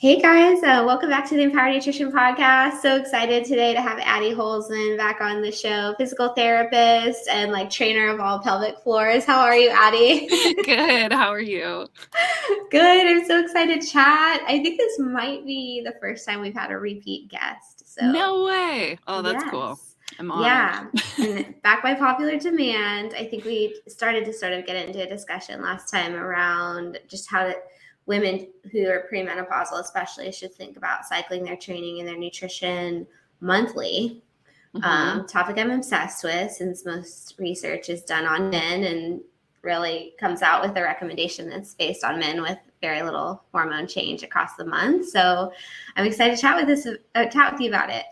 Hey guys, welcome back to the Empowered Nutrition Podcast. So excited today to have Addie Holzmann back on the show, physical therapist and trainer of all pelvic floors. How are you, Addie? Good. How are you? Good. I'm so excited to chat. I think this might be the first time we've had a repeat guest. So No way. Oh, that's yes. cool. I'm honored. Yeah. And back by popular demand, I think we started to sort of get into a discussion last time around just how women who are premenopausal especially should think about cycling their training and their nutrition monthly. Topic I'm obsessed with since most research is done on men and really comes out with a recommendation that's based on men with very little hormone change across the month. So I'm excited to chat with you about it.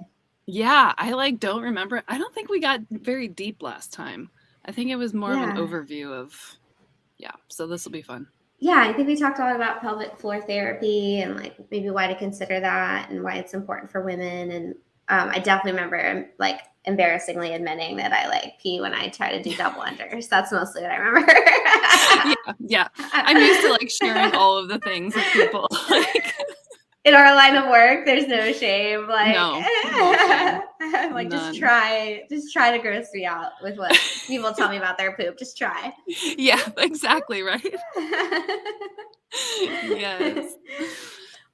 Yeah, I don't remember. I don't think we got very deep last time. I think it was more of an overview of, so this will be fun. Yeah, I think we talked a lot about pelvic floor therapy and maybe why to consider that and why it's important for women. And I definitely remember embarrassingly admitting that I pee when I try to do double unders. That's mostly what I remember. Yeah. I'm used to sharing all of the things with people. In our line of work, there's no shame. No shame. I'm just try to gross me out with what people tell me about their poop. Just try. Yeah, exactly, right? Yes.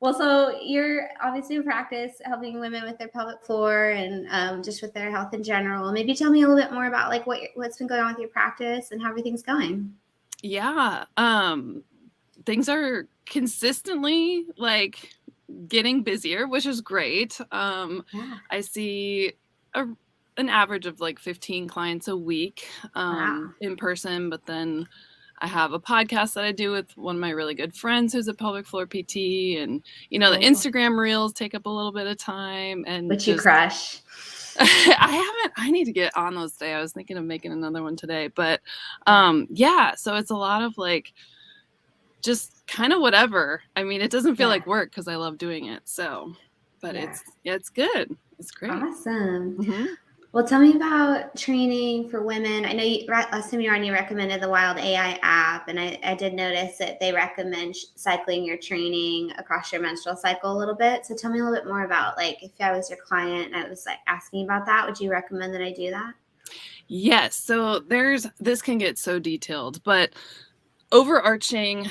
Well, so you're obviously in practice helping women with their pelvic floor and just with their health in general. Maybe tell me a little bit more about what's been going on with your practice and how everything's going. Yeah. Things are consistently getting busier, which is great. I see an average of 15 clients a week in person, but then I have a podcast that I do with one of my really good friends who's a pelvic floor PT, and the Instagram reels take up a little bit of time. And which you crush. I need to get on those today. I was thinking of making another one today, but so it's a lot of just kind of whatever. I mean, it doesn't feel like work because I love doing it. So, but it's good. It's great. Awesome. Mm-hmm. Well, tell me about training for women. I know last time you were on, you recommended the Wild AI app, and I did notice that they recommend cycling your training across your menstrual cycle a little bit. So tell me a little bit more about if I was your client and I was asking about that, would you recommend that I do that? Yes. So this can get so detailed, but overarching,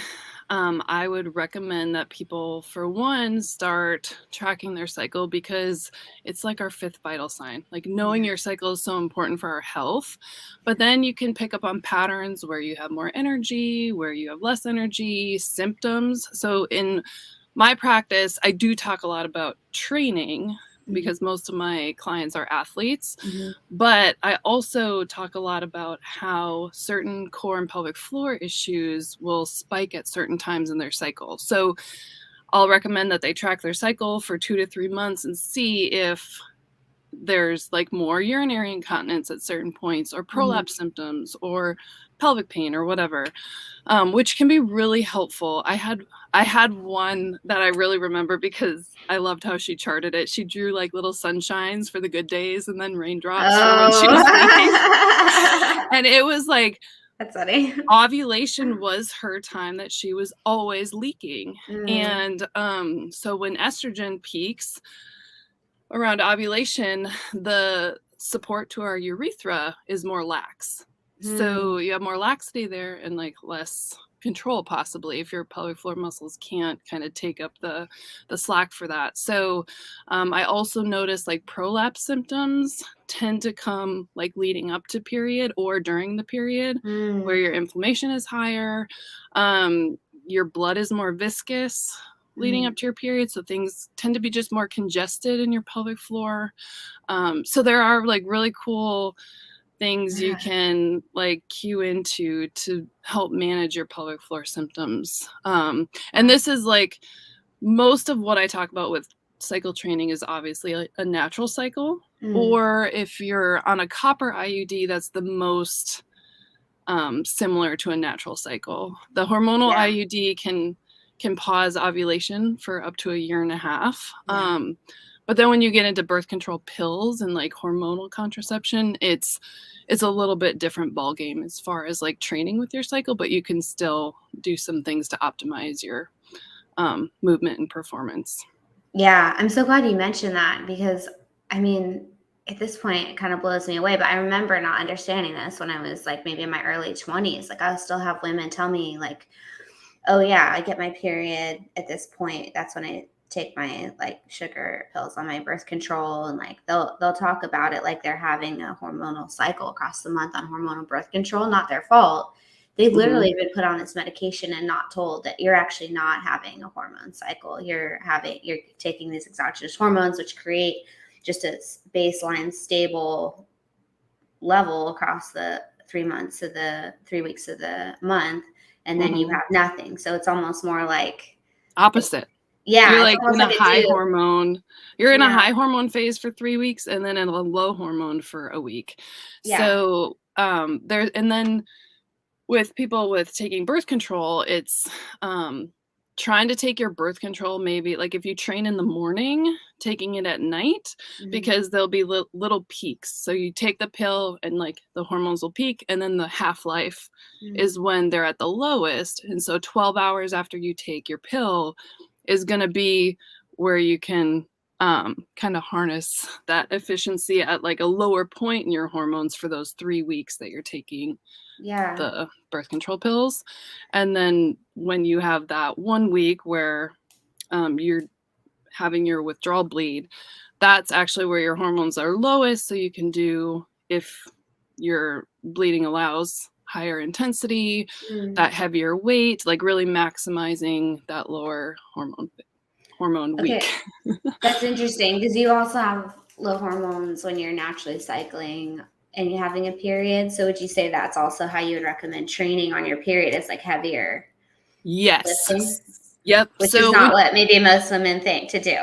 I would recommend that people, for one, start tracking their cycle because it's like our fifth vital sign. Knowing your cycle is so important for our health, but then you can pick up on patterns where you have more energy, where you have less energy, symptoms. So in my practice, I do talk a lot about training because most of my clients are athletes, but I also talk a lot about how certain core and pelvic floor issues will spike at certain times in their cycle. So I'll recommend that they track their cycle for 2 to 3 months and see if there's more urinary incontinence at certain points, or prolapse symptoms, or pelvic pain, or whatever, which can be really helpful. I had one that I really remember because I loved how she charted it. She drew little sunshines for the good days and then raindrops for when she was leaking. And it was that's funny. Ovulation was her time that she was always leaking. And so when estrogen peaks around ovulation, the support to our urethra is more lax. So you have more laxity there and less control, possibly, if your pelvic floor muscles can't kind of take up the slack for that. So I also notice prolapse symptoms tend to come leading up to period or during the period, where your inflammation is higher, your blood is more viscous leading up to your period, so things tend to be just more congested in your pelvic floor. So there are really cool things you can cue into to help manage your pelvic floor symptoms. And this is most of what I talk about with cycle training is obviously a natural cycle, or if you're on a copper IUD, that's the most similar to a natural cycle. The hormonal IUD can pause ovulation for up to 1.5 years. But then when you get into birth control pills and hormonal contraception, it's a little bit different ballgame as far as training with your cycle, but you can still do some things to optimize your movement and performance. Yeah, I'm so glad you mentioned that because, I mean, at this point, it kind of blows me away. But I remember not understanding this when I was like maybe in my early 20s. Like, I'll still have women tell me, like, oh, yeah, I get my period at this point. That's when I take my like sugar pills on my birth control. And like, they'll talk about it like they're having a hormonal cycle across the month on hormonal birth control, not their fault. They've literally been put on this medication and not told that you're actually not having a hormone cycle. You're taking these exogenous hormones, which create just a baseline stable level across the 3 months of the 3 weeks of the month. And then you have nothing. So it's almost more like opposite. Yeah. You're It's like almost in a like high hormone. You're in a Yeah. high hormone phase for 3 weeks and then in a low hormone for a week. Yeah. So there, and then with people with taking birth control, it's trying to take your birth control maybe like if you train in the morning, taking it at night, because there'll be little peaks. So you take the pill and like the hormones will peak, and then the half-life is when they're at the lowest. And so 12 hours after you take your pill is going to be where you can kind of harness that efficiency at like a lower point in your hormones for those 3 weeks that you're taking the birth control pills. And then when you have that 1 week where you're having your withdrawal bleed, that's actually where your hormones are lowest. So you can do, if your bleeding allows, higher intensity, that heavier weight, like really maximizing that lower hormone week. That's interesting because you also have low hormones when you're naturally cycling and you're having a period. So would you say that's also how you would recommend training on your period, is like heavier lifting? Yep. Which is not what maybe most women think to do.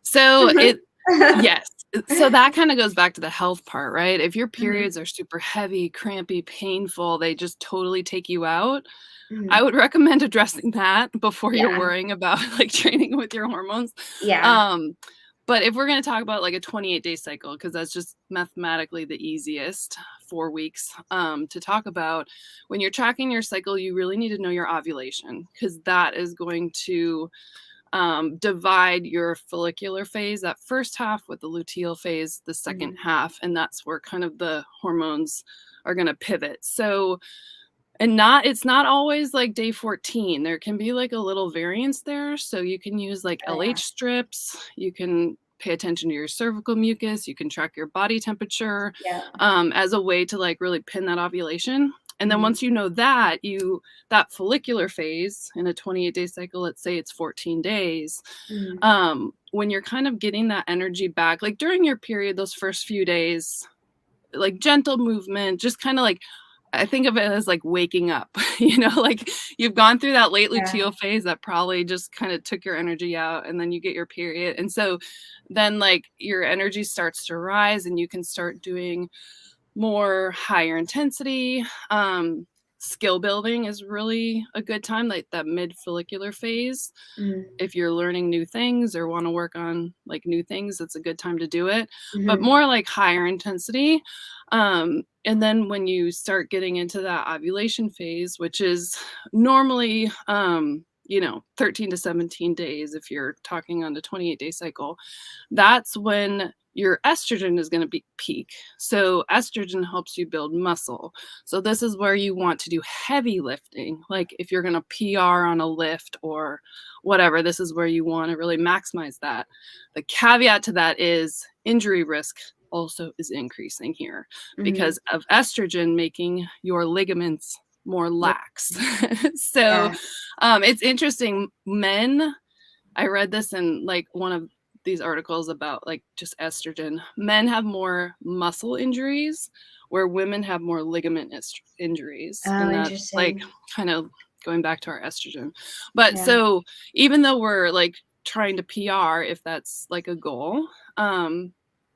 So yes. So that kind of goes back to the health part, right? If your periods are super heavy, crampy, painful, they just totally take you out. I would recommend addressing that before you're worrying about like training with your hormones. But if we're going to talk about like a 28-day cycle, because that's just mathematically the easiest 4 weeks to talk about, when you're tracking your cycle, you really need to know your ovulation, because that is going to divide your follicular phase, that first half, with the luteal phase, the second half. And that's where kind of the hormones are going to pivot. So, and it's not always like day 14. There can be like a little variance there. So you can use like LH strips. You can pay attention to your cervical mucus. You can track your body temperature as a way to like really pin that ovulation. And then once you know that, that follicular phase in a 28-day cycle, let's say it's 14 days, when you're kind of getting that energy back, like during your period, those first few days, like gentle movement, just kind of like, I think of it as like waking up, like you've gone through that late luteal phase that probably just kind of took your energy out, and then you get your period. And so then like your energy starts to rise and you can start doing more higher intensity. Skill building is really a good time, like that mid follicular phase. If you're learning new things or want to work on like new things, it's a good time to do it, but more like higher intensity. And then when you start getting into that ovulation phase, which is normally 13 to 17 days if you're talking on the 28-day cycle, that's when your estrogen is going to be peak. So estrogen helps you build muscle. So this is where you want to do heavy lifting. Like if you're going to PR on a lift or whatever, this is where you want to really maximize that. The caveat to that is injury risk also is increasing here because of estrogen making your ligaments more lax. So it's interesting. Men, I read this in like one of these articles about like just estrogen. Men have more muscle injuries where women have more ligament injuries. And that's like kind of going back to our estrogen. But so even though we're like trying to PR, if that's like a goal,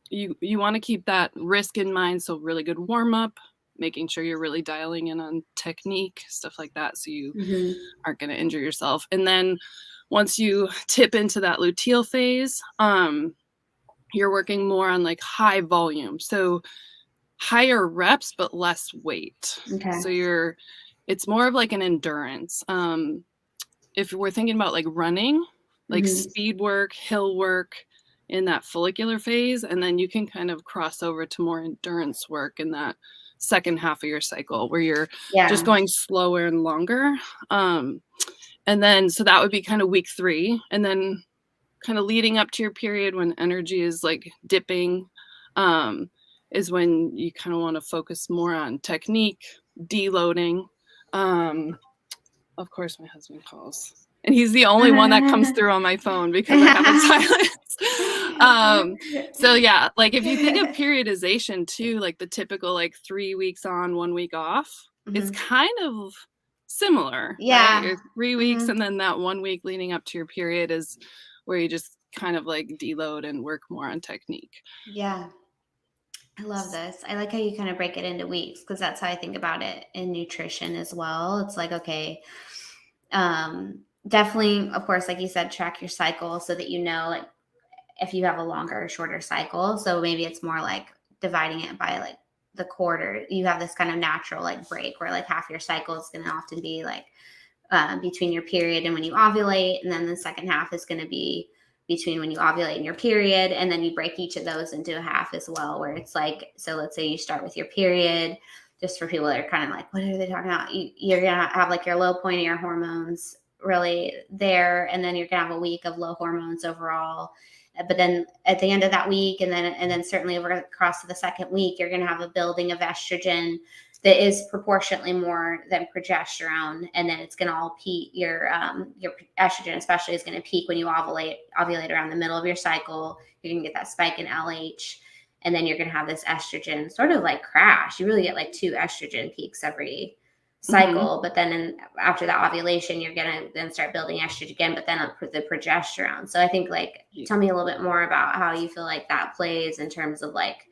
you want to keep that risk in mind. So really good warm up, making sure you're really dialing in on technique, stuff like that, so you aren't going to injure yourself. And then once you tip into that luteal phase, you're working more on like high volume. So higher reps, but less weight. So it's more of like an endurance. if we're thinking about like running, like Mm-hmm. speed work, hill work in that follicular phase, and then you can kind of cross over to more endurance work in that second half of your cycle where you're just Yeah. going slower and longer. And then, so that would be kind of week 3. And then kind of leading up to your period when energy is like dipping, is when you kind of want to focus more on technique, deloading. Of course, my husband calls, and he's the only one that comes through on my phone because I have it silenced. So yeah, like if you think of periodization too, like the typical like 3 weeks on, 1 week off, it's kind of similar, right? Your 3 weeks and then that 1 week leading up to your period is where you just kind of like deload and work more on technique. Yeah. I love this. I like how you kind of break it into weeks, because that's how I think about it in nutrition as well. It's like, okay, definitely, of course, like you said, track your cycle so that you know, like, if you have a longer or shorter cycle. So maybe it's more like dividing it by like the quarter. You have this kind of natural like break where like half your cycle is going to often be like between your period and when you ovulate, and then the second half is going to be between when you ovulate and your period, and then you break each of those into a half as well, where it's like, so let's say you start with your period, just for people that are kind of like, what are they talking about? You're gonna have like your low point of your hormones really there, and then you're gonna have a week of low hormones overall. But then at the end of that week, and then certainly over across to the second week, you're gonna have a building of estrogen that is proportionately more than progesterone, and then it's going to all peak. Your estrogen especially is going to peak when you ovulate around the middle of your cycle. You're going to get that spike in LH, and then you're going to have this estrogen sort of like crash. You really get like 2 estrogen peaks every cycle, but then after that ovulation, you're going to then start building estrogen again, but then up for the progesterone. So I think, like, tell me a little bit more about how you feel like that plays in terms of like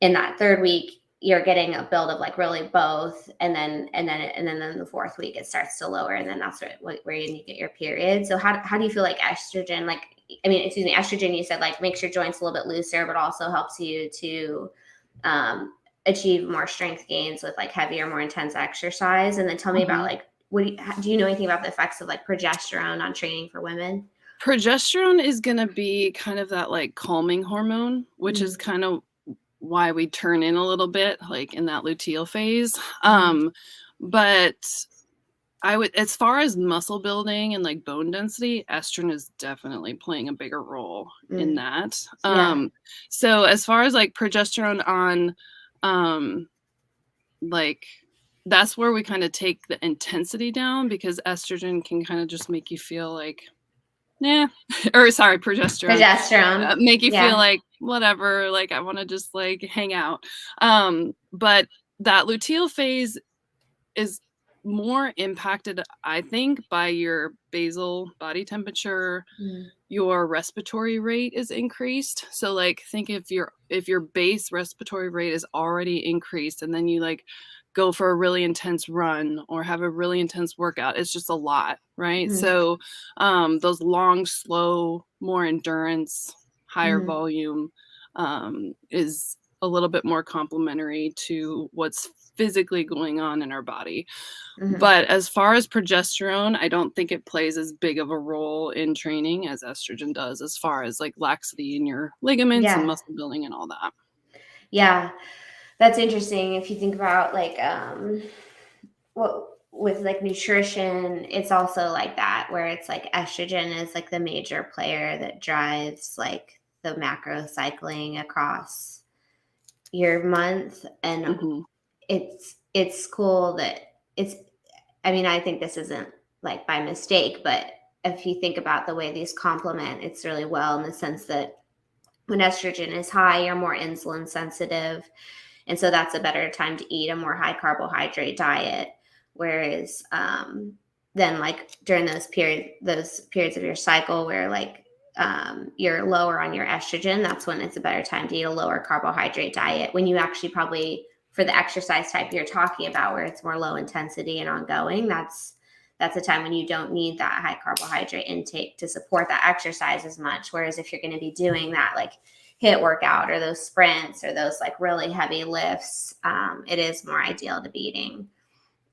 in that third week, you're getting a build of like really both, and then in the fourth week it starts to lower, and then that's where you get your period. So how do you feel like estrogen, like, estrogen, you said, like, makes your joints a little bit looser, but also helps you to achieve more strength gains with like heavier, more intense exercise. And then tell me about like, do you know anything about the effects of like progesterone on training for women? Progesterone is going to be kind of that like calming hormone, which is kind of why we turn in a little bit, like in that luteal phase. But I would, as far as muscle building and like bone density, estrogen is definitely playing a bigger role in that. So as far as like progesterone on, like, that's where we kind of take the intensity down, because estrogen can kind of just make you feel like, progesterone. Make you feel like whatever, like I want to just like hang out. But that luteal phase is more impacted, I think, by your basal body temperature. Your respiratory rate is increased. So like, think if your base respiratory rate is already increased, and then you like go for a really intense run or have a really intense workout, it's just a lot, right? So those long, slow, more endurance, higher volume is a little bit more complementary to what's physically going on in our body. But as far as progesterone, I don't think it plays as big of a role in training as estrogen does, as far as like laxity in your ligaments and muscle building and all that. Yeah, that's interesting. If you think about like with like nutrition, it's also like that, where it's like estrogen is like the major player that drives like the macro cycling across your month. And it's cool that I think this isn't like by mistake, but if you think about the way these complement, it's really well, in the sense that when estrogen is high, you're more insulin sensitive. And so that's a better time to eat a more high carbohydrate diet. Whereas then like during those periods of your cycle where like you're lower on your estrogen, that's when it's a better time to eat a lower carbohydrate diet, when you actually probably, for the exercise type you're talking about, where it's more low intensity and ongoing, that's a time when you don't need that high carbohydrate intake to support that exercise as much. Whereas if you're going to be doing that like HIIT workout or those sprints or those like really heavy lifts, it is more ideal to be eating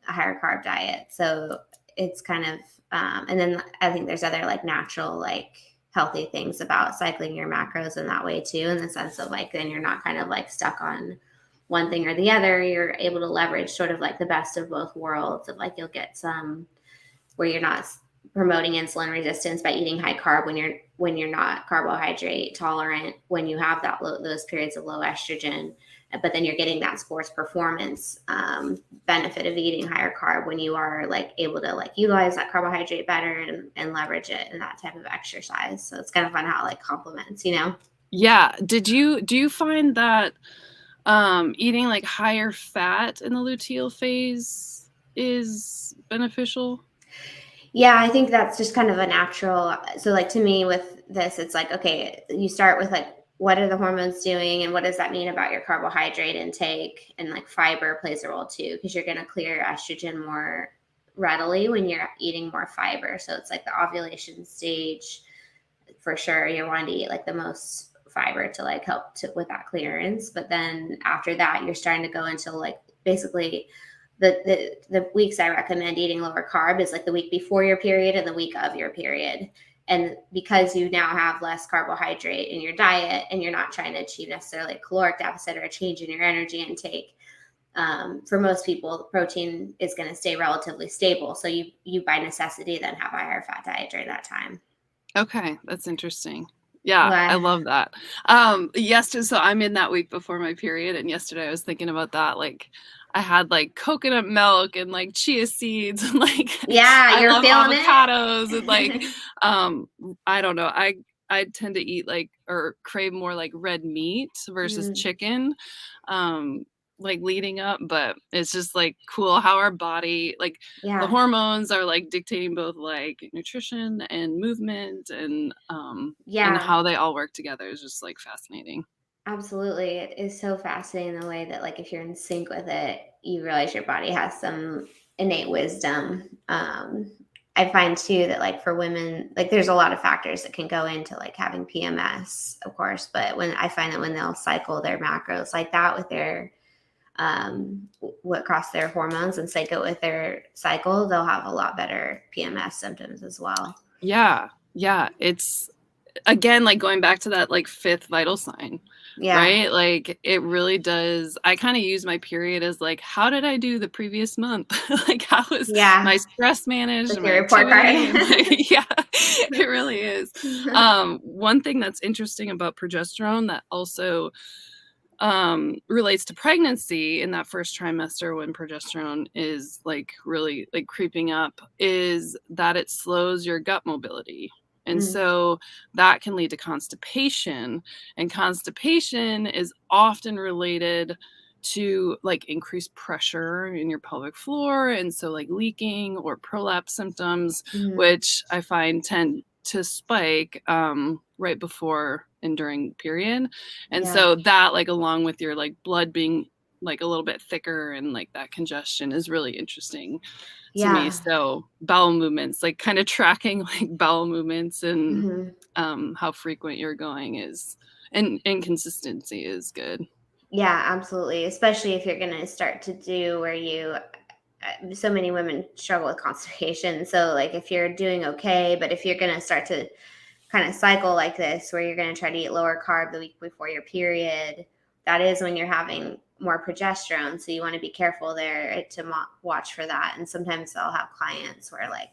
a higher carb diet. So it's kind of and then I think there's other like natural, like healthy things about cycling your macros in that way too, in the sense of like, then you're not kind of like stuck on one thing or the other. You're able to leverage sort of like the best of both worlds of like, you'll get some where you're not promoting insulin resistance by eating high carb when you're not carbohydrate tolerant, when you have those periods of low estrogen, but then you're getting that sports performance benefit of eating higher carb when you are like able to like utilize that carbohydrate better and leverage it in that type of exercise. So it's kind of fun how it like complements, you know? Yeah. Do you find that eating like higher fat in the luteal phase is beneficial? Yeah, I think that's just kind of a natural. So like to me with this, it's like, okay, you start with like, what are the hormones doing and what does that mean about your carbohydrate intake? And like fiber plays a role too, because you're going to clear estrogen more readily when you're eating more fiber. So it's like the ovulation stage for sure. You're wanting to eat like the most fiber to like help with that clearance. But then after that, you're starting to go into like basically the weeks I recommend eating lower carb is like the week before your period and the week of your period. And because you now have less carbohydrate in your diet and you're not trying to achieve necessarily a caloric deficit or a change in your energy intake, for most people, protein is going to stay relatively stable. So you by necessity then have a higher fat diet during that time. Okay, that's interesting. Yeah, I Well, love that. Yesterday, so I'm in that week before my period, and yesterday I was thinking about that. Like, I had like coconut milk and like chia seeds, and like yeah, I you're love feeling avocados, and like it. I don't know. I tend to eat like or crave more like red meat versus Mm, chicken. Like leading up, but it's just like cool how our body like the yeah, hormones are like dictating both like nutrition and movement and yeah. how they all work together is just like fascinating. Absolutely. It is so fascinating the way that, like, if you're in sync with it, you realize your body has some innate wisdom. I find too that, like, for women, like, there's a lot of factors that can go into like having PMS, of course, but when I find that when they'll cycle their macros like that with their, what cross their hormones and sync it with their cycle, they'll have a lot better PMS symptoms as well. Yeah. Yeah. It's again like going back to that like fifth vital sign, Yeah. right? Like it really does. I kind of use my period as like, how did I do the previous month? Like how was my Yeah. stress managed Like and my your report card. activity and my yeah, it really is. One thing that's interesting about progesterone that also relates to pregnancy in that first trimester when progesterone is like really like creeping up is that it slows your gut mobility. And Mm, so that can lead to constipation. And constipation is often related to like increased pressure in your pelvic floor. And so, like leaking or prolapse symptoms, mm, which I find tend to spike right before and during period. And yeah. so that like along with your like blood being like a little bit thicker and like that congestion is really interesting to me. Yeah. So bowel movements, like kind of tracking like bowel movements and Mhm. how frequent you're going is and consistency is good. Yeah, absolutely. Especially if you're going to start to do where so many women struggle with constipation. So, like, if you're doing okay, but if you're going to start to kind of cycle like this, where you're going to try to eat lower carb the week before your period, that is when you're having more progesterone. So, you want to be careful there to watch for that. And sometimes I'll have clients where, like,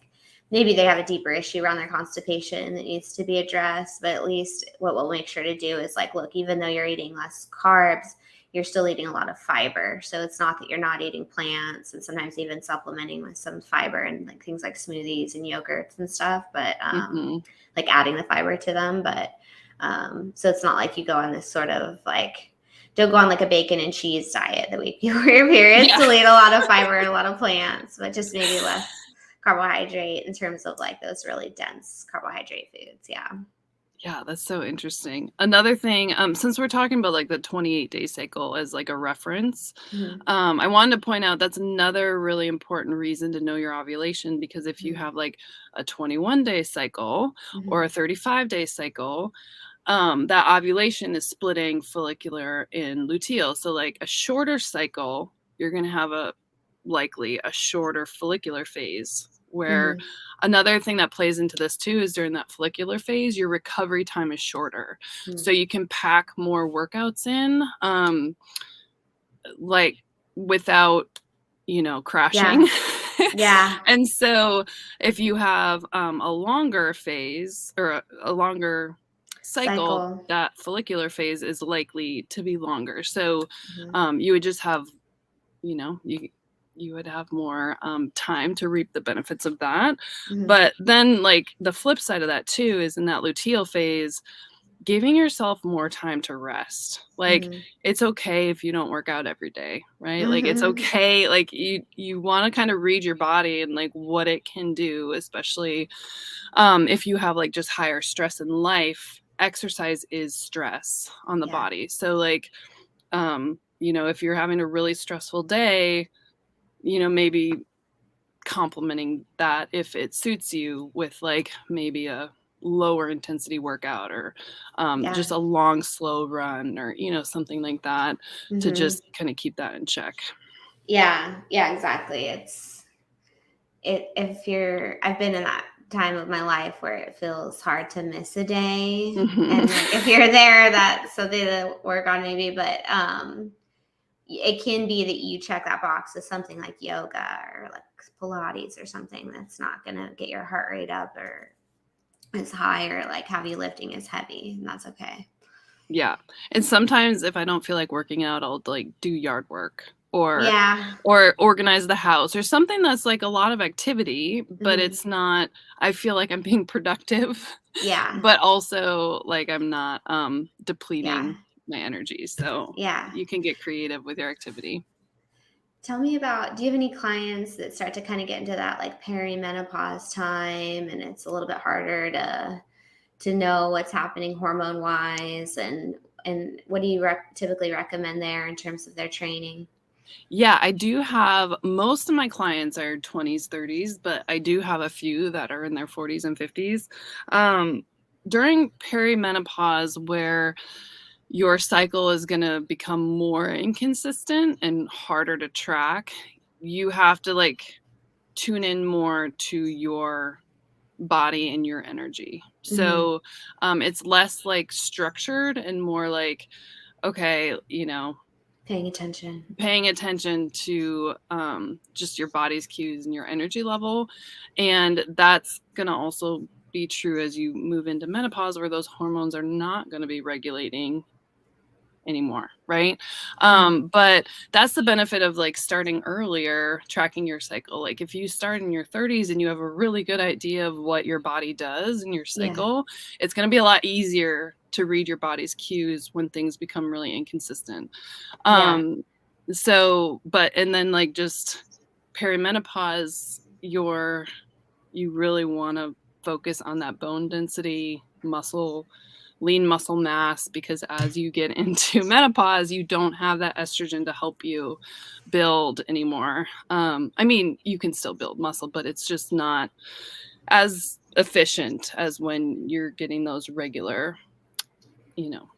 maybe they have a deeper issue around their constipation that needs to be addressed. But at least what we'll make sure to do is, like, look, even though you're eating less carbs, you're still eating a lot of fiber. So it's not that you're not eating plants and sometimes even supplementing with some fiber and like things like smoothies and yogurts and stuff, but Hmm. like adding the fiber to them. But so it's not like you go on this sort of like, don't go on like a bacon and cheese diet the week before your period. Yeah. So eat a lot of fiber and a lot of plants, but just maybe less carbohydrate in terms of like those really dense carbohydrate foods. Yeah. Yeah, that's so interesting. Another thing, since we're talking about like the 28-day cycle as like a reference, Mm-hmm. I wanted to point out that's another really important reason to know your ovulation because if you have like a 21-day cycle Mm-hmm. or a 35-day cycle, that ovulation is splitting follicular and luteal. So like a shorter cycle, you're going to have likely a shorter follicular phase, where another thing that plays into this too is during that follicular phase, your recovery time is shorter. So you can pack more workouts in, like without, crashing. Yeah. And so if you have a longer phase or a longer cycle, that follicular phase is likely to be longer. So you would just have, you would have more time to reap the benefits of that. But then like the flip side of that too is in that luteal phase, giving yourself more time to rest. Like it's okay if you don't work out every day, right? Like it's okay. Like you want to kind of read your body and like what it can do, especially if you have like just higher stress in life. Exercise is stress on the body. So like if you're having a really stressful day, maybe complementing that if it suits you with like maybe a lower intensity workout or just a long slow run or something like that to just kind of keep that in check. Yeah, exactly. I've been in that time of my life where it feels hard to miss a day, and like if you're there, that's something to work on maybe, but it can be that you check that box with something like yoga or like Pilates or something that's not going to get your heart rate up or as high or like heavy lifting as heavy, and that's okay. Yeah. And sometimes if I don't feel like working out, I'll like do yard work or organize the house or something that's like a lot of activity, but it's not, I feel like I'm being productive. Yeah. But also like I'm not depleting my energy. So you can get creative with your activity. Tell me about, do you have any clients that start to kind of get into that like perimenopause time and it's a little bit harder to know what's happening hormone wise, and what do you typically recommend there in terms of their training? Yeah, I do have, most of my clients are 20s, 30s, but I do have a few that are in their 40s and 50s. During perimenopause, where your cycle is going to become more inconsistent and harder to track, you have to like tune in more to your body and your energy. So it's less like structured and more like, okay, paying attention to just your body's cues and your energy level. And that's going to also be true as you move into menopause, where those hormones are not going to be regulating anymore, right? But that's the benefit of like starting earlier, tracking your cycle. Like if you start in your 30s and you have a really good idea of what your body does in your cycle, it's going to be a lot easier to read your body's cues when things become really inconsistent. So, and then like just perimenopause, you really want to focus on that bone density, lean muscle mass, because as you get into menopause, you don't have that estrogen to help you build anymore. I mean, you can still build muscle, but it's just not as efficient as when you're getting those regular,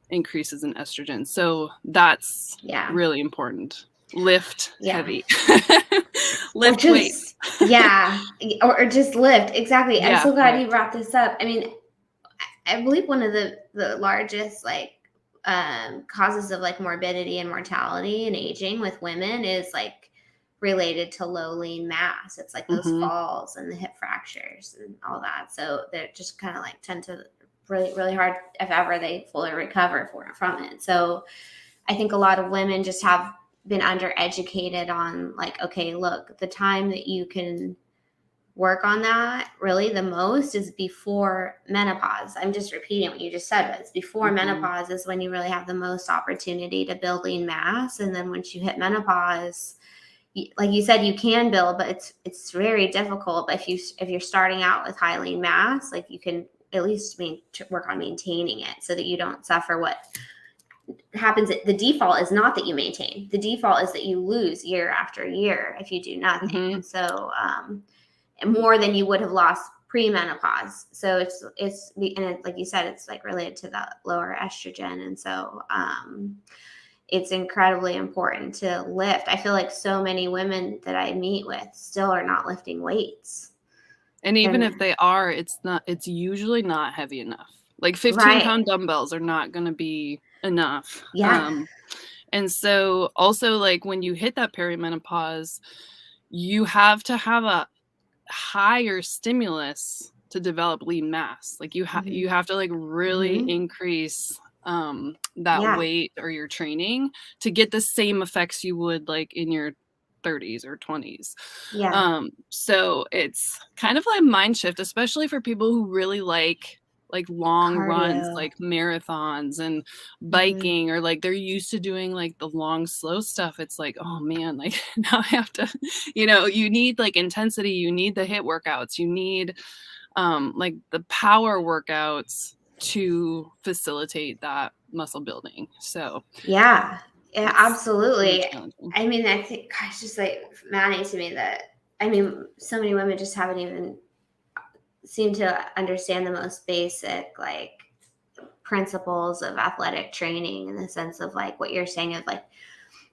increases in estrogen. So that's really important. Lift heavy. Lift weights. Or just lift. Exactly. I'm so glad you brought this up. I mean, I believe one of the largest like causes of like morbidity and mortality and aging with women is like related to low lean mass. It's like those falls and the hip fractures and all that. So they're just kind of like tend to really, really hard if ever they fully recover from it. So I think a lot of women just have been undereducated on like, okay, look, the time that you can work on that really the most is before menopause. I'm just repeating what you just said, but it's before menopause is when you really have the most opportunity to build lean mass. And then once you hit menopause, like you said, you can build, but it's very difficult. But if you're starting out with high lean mass, like you can at least work on maintaining it so that you don't suffer what happens. The default is not that you maintain. The default is that you lose year after year if you do nothing. And so more than you would have lost pre-menopause. So it's like you said, it's like related to that lower estrogen. And so it's incredibly important to lift. I feel like so many women that I meet with still are not lifting weights. And even if they are, it's usually not heavy enough. Like 15-pound dumbbells are not going to be enough. Yeah. And so also like when you hit that perimenopause, you have to have a higher stimulus to develop lean mass. Like you have to like really increase that weight or your training to get the same effects you would like in your 30s or 20s. So it's kind of like a mind shift, especially for people who really like long runs, like marathons and biking, or like they're used to doing like the long, slow stuff. It's like, oh man, like now I have to, you need like intensity, you need the HIIT workouts, you need like the power workouts to facilitate that muscle building. So yeah, absolutely. I mean, I think, gosh, just like maddening to me that, I mean, so many women just haven't even seem to understand the most basic like principles of athletic training, in the sense of like what you're saying of like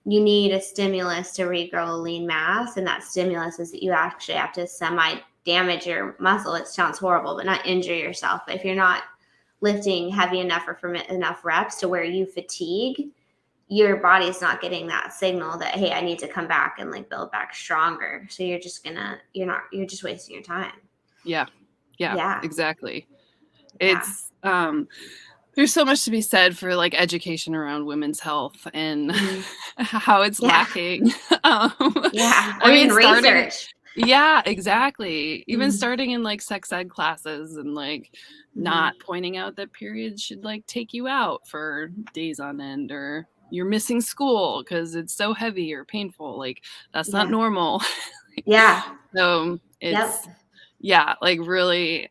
you need a stimulus to regrow lean mass, and that stimulus is that you actually have to semi damage your muscle. It sounds horrible, but not injure yourself. But if you're not lifting heavy enough or from enough reps to where you fatigue, your body's not getting that signal that, hey, I need to come back and like build back stronger. So you're just wasting your time. Yeah, exactly. It's there's so much to be said for like education around women's health and how it's lacking. I mean, research. Yeah, exactly. Even starting in like sex ed classes and like not pointing out that periods should like take you out for days on end, or you're missing school because it's so heavy or painful. Like that's not normal. So it's like really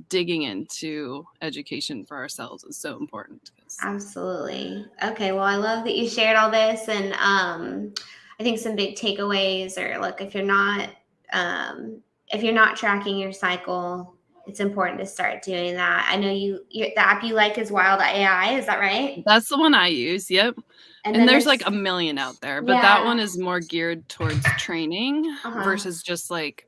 digging into education for ourselves is so important. Absolutely. Okay, well, I love that you shared all this, and I think some big takeaways are, look, if you're not tracking your cycle, it's important to start doing that. I know the app you like is Wild AI, is that right? That's the one I use. Yep. And there's like a million out there, but that one is more geared towards training versus just like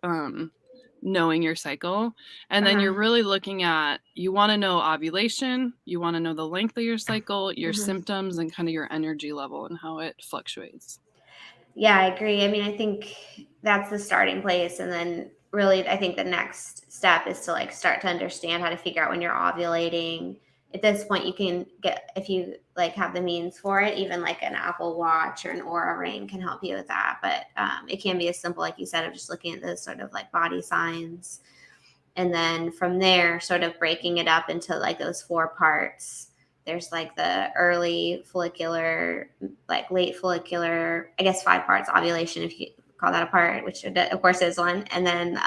knowing your cycle. And then you're really looking at, you want to know ovulation, you want to know the length of your cycle, your symptoms, and kind of your energy level and how it fluctuates. Yeah, I agree. I mean, I think that's the starting place. And then really, I think the next step is to like start to understand how to figure out when you're ovulating. At this point, you can get, if you like have the means for it, even like an Apple Watch or an Oura Ring can help you with that. But it can be as simple, like you said, of just looking at those sort of like body signs. And then from there, sort of breaking it up into like those 4 parts. There's like the early follicular, like late follicular, I guess 5 parts, ovulation, if you call that a part, which of course is one. And then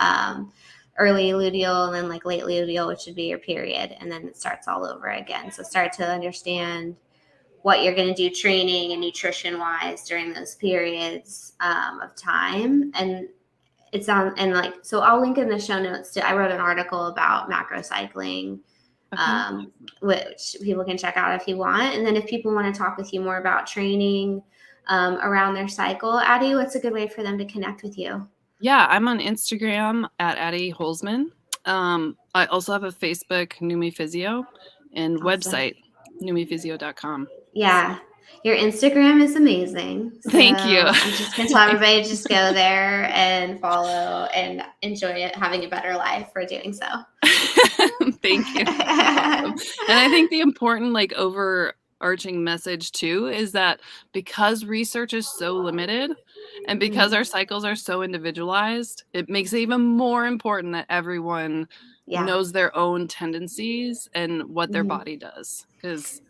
early luteal, and then like late luteal, which would be your period. And then it starts all over again. So start to understand what you're going to do training and nutrition wise during those periods of time. And it's on, and like, so I'll link in the show notes I wrote an article about macrocycling, which people can check out if you want. And then if people want to talk with you more about training around their cycle, Addie, what's a good way for them to connect with you? Yeah, I'm on Instagram at Addie Holzmann. I also have a Facebook, Numi Physio, and website, numiphysio.com. Yeah. Your Instagram is amazing. So thank you. I'm just going to tell everybody to just go there and follow and enjoy it, having a better life for doing so. Thank you. Awesome. And I think the important like overarching message too is that because research is so limited and because our cycles are so individualized, it makes it even more important that everyone knows their own tendencies and what their body does. Because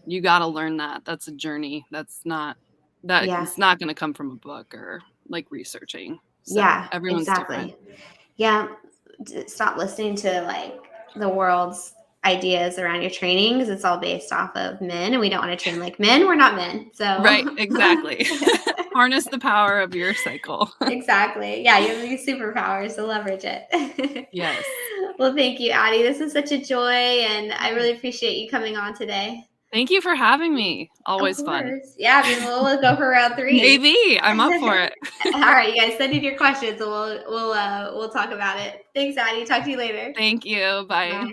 you got to learn that. That's a journey. It's not going to come from a book or like researching. So everyone's different. Yeah. Stop listening to like the world's ideas around your training, because it's all based off of men, and we don't want to train like men. We're not men. So right. Exactly. Harness the power of your cycle. Exactly. Yeah. You have these superpowers, so leverage it. Yes. Well, thank you, Addie. This is such a joy, and I really appreciate you coming on today. Thank you for having me. Of Always fun. course. Yeah, I mean, we'll go for round 3. Maybe. I'm up for it. All right, you guys send in your questions and we'll talk about it. Thanks, Addie. Talk to you later. Thank you. Bye. Bye.